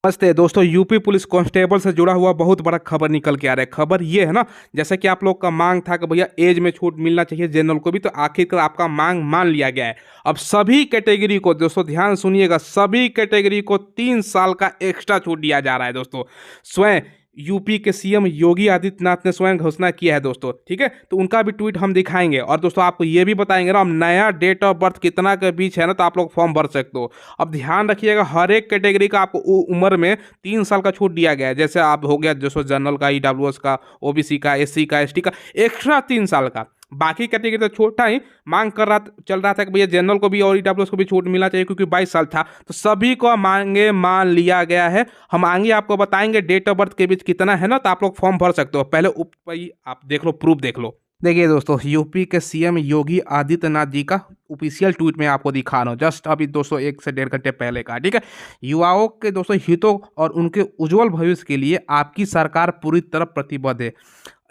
नमस्ते दोस्तों। UP police constable से जुड़ा हुआ बहुत बड़ा खबर निकल के आ रहा है। खबर ये है ना, जैसे कि आप लोग का मांग था कि भैया एज में छूट मिलना चाहिए जनरल को भी, तो आखिरकार आपका मांग मान लिया गया है। अब सभी कैटेगरी को दोस्तों ध्यान सुनिएगा, सभी कैटेगरी को 3 साल का एक्स्ट्रा छूट दिया जा रहा है दोस्तों। स्वयं यूपी के सीएम योगी आदित्यनाथ ने स्वयं घोषणा किया है दोस्तों। ठीक है, तो उनका भी ट्वीट हम दिखाएंगे और दोस्तों आपको ये भी बताएंगे ना, हम नया डेट ऑफ बर्थ कितना के बीच है ना, तो आप लोग फॉर्म भर सकते हो। अब ध्यान रखिएगा, हर एक कैटेगरी का आपको उम्र में 3 साल का छूट दिया गया है। जैसे आप हो गया दोस्तों जनरल का, ईडब्ल्यूएस का, ओबीसी का, एससी का, एसटी का, एक्स्ट्रा 3 साल का। बाकी कैटेगरी तो छोटा ही मांग चल रहा था कि भैया जनरल को भी और ईडब्ल्यूएस को भी छूट मिलना चाहिए क्योंकि 22 साल था, तो सभी को मांगे मान लिया गया है। हम आगे आपको बताएंगे डेट ऑफ बर्थ के बीच कितना है ना, तो आप लोग फॉर्म भर सकते हो। पहले आप देख लो, प्रूफ देख लो। देखिए दोस्तों, यूपी के सीएम योगी आदित्यनाथ जी का ऑफिशियल ट्वीट में आपको दिखा रहा हूँ, जस्ट अभी दोस्तों 1 से 1.5 घंटे पहले का। ठीक है, युवाओं के दोस्तों हितों और उनके उज्जवल भविष्य के लिए आपकी सरकार पूरी तरह प्रतिबद्ध है।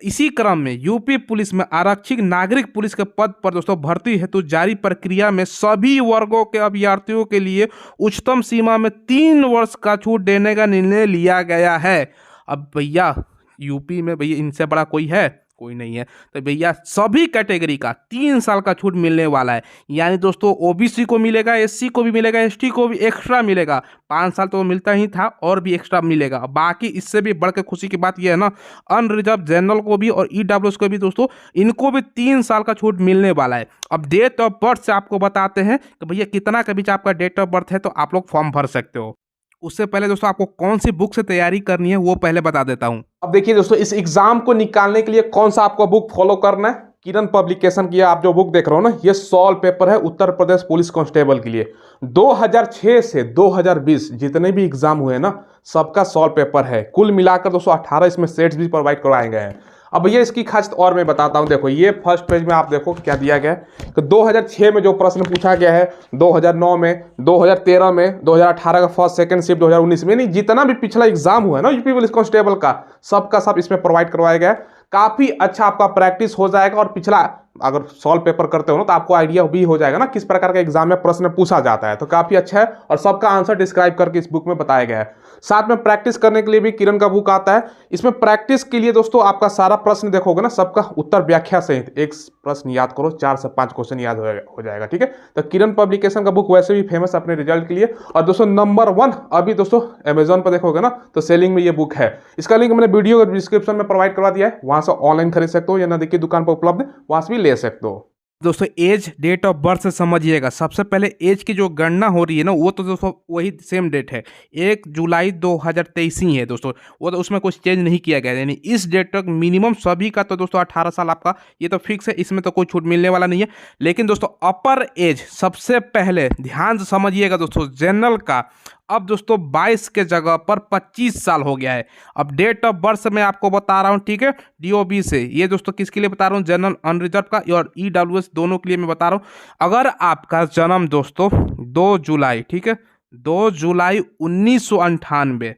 इसी क्रम में यूपी पुलिस में आरक्षित नागरिक पुलिस के पद पर दोस्तों भर्ती हेतु जारी प्रक्रिया में सभी वर्गों के अभ्यर्थियों के लिए उच्चतम सीमा में 3 वर्ष का छूट देने का निर्णय लिया गया है। अब भैया यूपी में भैया इनसे बड़ा कोई है? कोई नहीं है। तो भैया सभी कैटेगरी का 3 साल का छूट मिलने वाला है। यानी दोस्तों ओबीसी को मिलेगा, एससी को भी मिलेगा, एसटी को भी एक्स्ट्रा मिलेगा। 5 साल तो मिलता ही था और भी एक्स्ट्रा मिलेगा। बाकी इससे भी बढ़ के खुशी की बात यह है ना, अनरिजर्व जनरल को भी और ईडब्ल्यूएस को भी दोस्तों, इनको भी 3 साल का छूट मिलने वाला है। अब डेट ऑफ बर्थ से आपको बताते हैं कि भैया कितना के बीच आपका डेट ऑफ बर्थ है, तो आप लोग फॉर्म भर सकते हो। उससे पहले दोस्तों आपको कौन सी बुक से तैयारी करनी है वो पहले बता देता हूं। अब देखिए दोस्तों, इस एग्जाम को निकालने के लिए कौन सा आपको बुक फॉलो करना है, किरण पब्लिकेशन की आप जो बुक देख रहे हो ना, ये सॉल्व पेपर है उत्तर प्रदेश पुलिस कांस्टेबल के लिए। 2006 से 2020 जितने भी एग्जाम हुए ना, सबका सॉल्व पेपर है। कुल मिलाकर दोस्तों 18 इसमें सेट्स भी प्रोवाइड करवाए गए हैं। अब भैया इसकी खासियत और मैं बताता हूं। देखो ये फर्स्ट पेज में आप देखो क्या दिया गया है कि 2006 में जो प्रश्न पूछा गया है, 2009 में, 2013 में, 2018 का फर्स्ट सेकंड शिफ्ट, 2019 में, नहीं जितना भी पिछला एग्जाम हुआ है ना यूपी पुलिस कांस्टेबल का, सबका सब इसमें प्रोवाइड करवाया गया है। काफी अच्छा आपका प्रैक्टिस हो जाएगा और पिछला अगर सॉल्व पेपर करते हो ना, तो आपको आइडिया भी हो जाएगा ना किस प्रकार का एग्जाम में प्रश्न पूछा जाता है। तो काफी अच्छा है और सबका आंसर डिस्क्राइब करके इस बुक में बताया गया है। साथ में प्रैक्टिस करने के लिए भी किरण का बुक आता है। इसमें प्रैक्टिस के लिए दोस्तों आपका सारा प्रश्न देखोगे ना, सबका उत्तर व्याख्या सहित एक प्रश्न याद करो, 4 से 5 क्वेश्चन याद हो जाएगा। ठीक है, तो किरण पब्लिकेशन का बुक वैसे भी फेमस अपने रिजल्ट के लिए। और दोस्तों नंबर 1 अभी दोस्तों अमेजोन पर देखोगे ना, तो सेलिंग में ये बुक है। इसका लिंक मैंने वीडियो डिस्क्रिप्शन में प्रोवाइड करवा दिया है, वहां से ऑनलाइन खरीद सकते हो या नजदीकी दुकान पर उपलब्ध है, वहां से भी ले सकते हो। दोस्तों एज डेट ऑफ बर्थ से समझिएगा। सबसे पहले एज की जो गणना हो रही है ना, वो तो दोस्तों वही सेम डेट है, 1 जुलाई 2023 ही है दोस्तों। वो तो उसमें कुछ चेंज नहीं किया गया। यानी इस डेट तक मिनिमम सभी का तो दोस्तों 18 साल आपका ये तो फिक्स है, इसमें तो कोई छूट मिलने वाला नहीं है। लेकिन दोस्तों अपर एज सबसे पहले ध्यान से समझिएगा दोस्तों, जनरल का अब दोस्तों 22 के जगह पर 25 साल हो गया है। अब डेट ऑफ बर्थ मैं आपको बता रहा हूं, ठीक है, डीओबी से। ये दोस्तों किसके लिए बता रहा हूं, जनरल अनरिजर्व का और ईडब्ल्यूएस दोनों के लिए मैं बता रहा हूं। अगर आपका जन्म दोस्तों 2 जुलाई, ठीक है, 2 जुलाई 1998,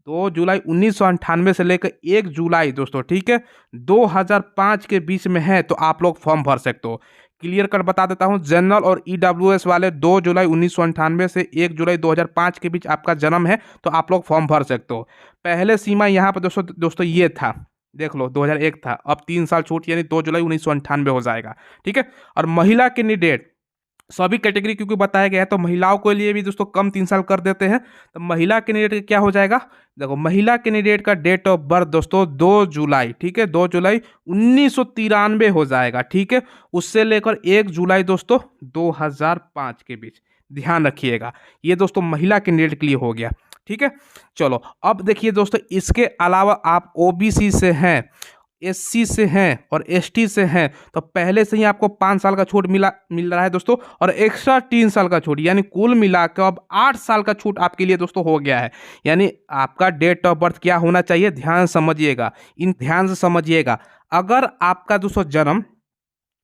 2 जुलाई 1998 से लेकर 1 जुलाई दोस्तों, ठीक है, 2005 के बीच में है, तो आप लोग फॉर्म भर सकते हो। क्लियर कर बता देता हूं, जनरल और ईडब्ल्यूएस वाले 2 जुलाई 1998 से 1 जुलाई 2005 के बीच आपका जन्म है, तो आप लोग फॉर्म भर सकते हो। पहले सीमा यहाँ पर दोस्तों ये था, देख लो 2001 था, अब 3 साल छूट यानी 2 जुलाई 1998 हो जाएगा। ठीक है, और महिला कैंडिडेट सभी कैटेगरी क्योंकि बताया गया है, तो महिलाओं के लिए भी दोस्तों कम 3 साल कर देते हैं। तो महिला कैंडिडेट क्या हो जाएगा, देखो महिला कैंडिडेट का डेट ऑफ बर्थ दोस्तों 2 जुलाई, ठीक है, 2 जुलाई 1993 हो जाएगा। ठीक है, उससे लेकर 1 जुलाई दोस्तों 2005 के बीच, ध्यान रखिएगा। ये दोस्तों महिला कैंडिडेट के लिए हो गया। ठीक है, चलो अब देखिए दोस्तों, इसके अलावा आप ओबीसी से हैं, एससी से हैं और एसटी से हैं, तो पहले से ही आपको 5 साल का छूट मिल रहा है दोस्तों, और एक्स्ट्रा 3 साल का छूट, यानी कुल मिलाकर अब 8 साल का छूट आपके लिए दोस्तों हो गया है। यानी आपका डेट ऑफ बर्थ क्या होना चाहिए, ध्यान समझिएगा, ध्यान से समझिएगा। अगर आपका दोस्तों जन्म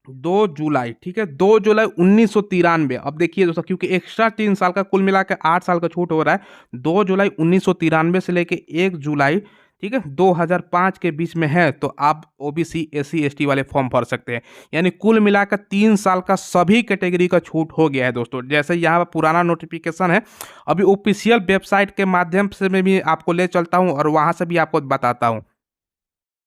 2 जुलाई, ठीक है, 2 जुलाई 1993, अब देखिए दोस्तों क्योंकि एक्स्ट्रा 3 साल का कुल मिला के 8 साल का छूट हो रहा है, 2 जुलाई 1993 से लेके 1 जुलाई ठीक है, 2005 के बीच में है तो आप ओबीसी एससी एसटी वाले फॉर्म भर सकते हैं। यानी कुल मिलाकर 3 साल का सभी कैटेगरी का छूट हो गया है दोस्तों। जैसे यहाँ पर पुराना नोटिफिकेशन है, अभी ऑफिशियल वेबसाइट के माध्यम से मैं भी आपको ले चलता हूँ और वहाँ से भी आपको बताता हूँ।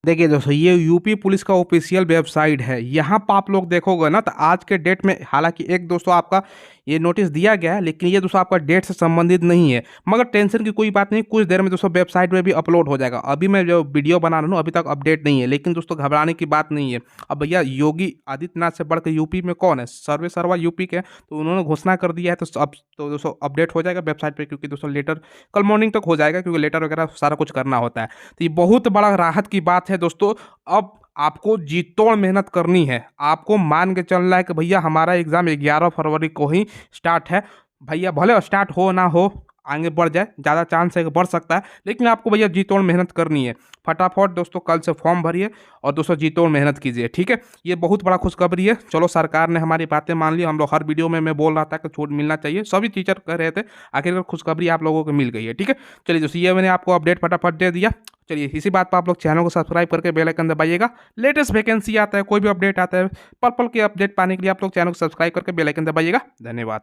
देखिए दोस्तों, ये यूपी पुलिस का ऑफिशियल वेबसाइट है। यहाँ पर आप लोग देखोगे ना तो आज के डेट में, हालांकि एक दोस्तों आपका ये नोटिस दिया गया है, लेकिन ये दोस्तों आपका डेट से संबंधित नहीं है। मगर टेंशन की कोई बात नहीं, कुछ देर में दोस्तों वेबसाइट में भी अपलोड हो जाएगा। अभी मैं जो वीडियो बना रहा हूँ अभी तक अपडेट नहीं है, लेकिन दोस्तों घबराने की बात नहीं है। अब भैया योगी आदित्यनाथ से बढ़कर यूपी में कौन है, सर्वे सर्वा यूपी के हैं, तो उन्होंने घोषणा कर दिया है तो अब तो दोस्तों अपडेट हो जाएगा वेबसाइट पर, क्योंकि दोस्तों लेटर कल मॉर्निंग तक हो जाएगा, क्योंकि लेटर वगैरह सारा कुछ करना होता है। तो ये बहुत बड़ा राहत की बात है दोस्तों। अब आपको जी तोड़ मेहनत करनी है। आपको मान के चलना है कि भैया हमारा एग्जाम 11 फरवरी को ही स्टार्ट है। भैया भले स्टार्ट हो ना हो, आगे बढ़ जाए, ज़्यादा चांस है कि बढ़ सकता है, लेकिन आपको भैया जी तोड़ मेहनत करनी है। फटाफट दोस्तों कल से फॉर्म भरिए और दोस्तों जी तोड़ मेहनत कीजिए, ठीक है। ये बहुत बड़ा खुशखबरी है। चलो सरकार ने हमारी बातें मान ली। हम लोग हर वीडियो में मैं बोल रहा था कि छूट मिलना चाहिए, सभी टीचर कह रहे थे, आखिरकार खुशखबरी आप लोगों को मिल गई है, ठीक है। चलिए दोस्तों, ये मैंने आपको अपडेट फटाफट दे दिया। चलिए इसी बात पर आप लोग चैनल को सब्सक्राइब करके बेल आइकन दबाइएगा। लेटेस्ट वैकेंसी आता है, कोई भी अपडेट आता है, पल पल के अपडेट पाने के लिए आप लोग चैनल को सब्सक्राइब करके बेल आइकन दबाइएगा। धन्यवाद।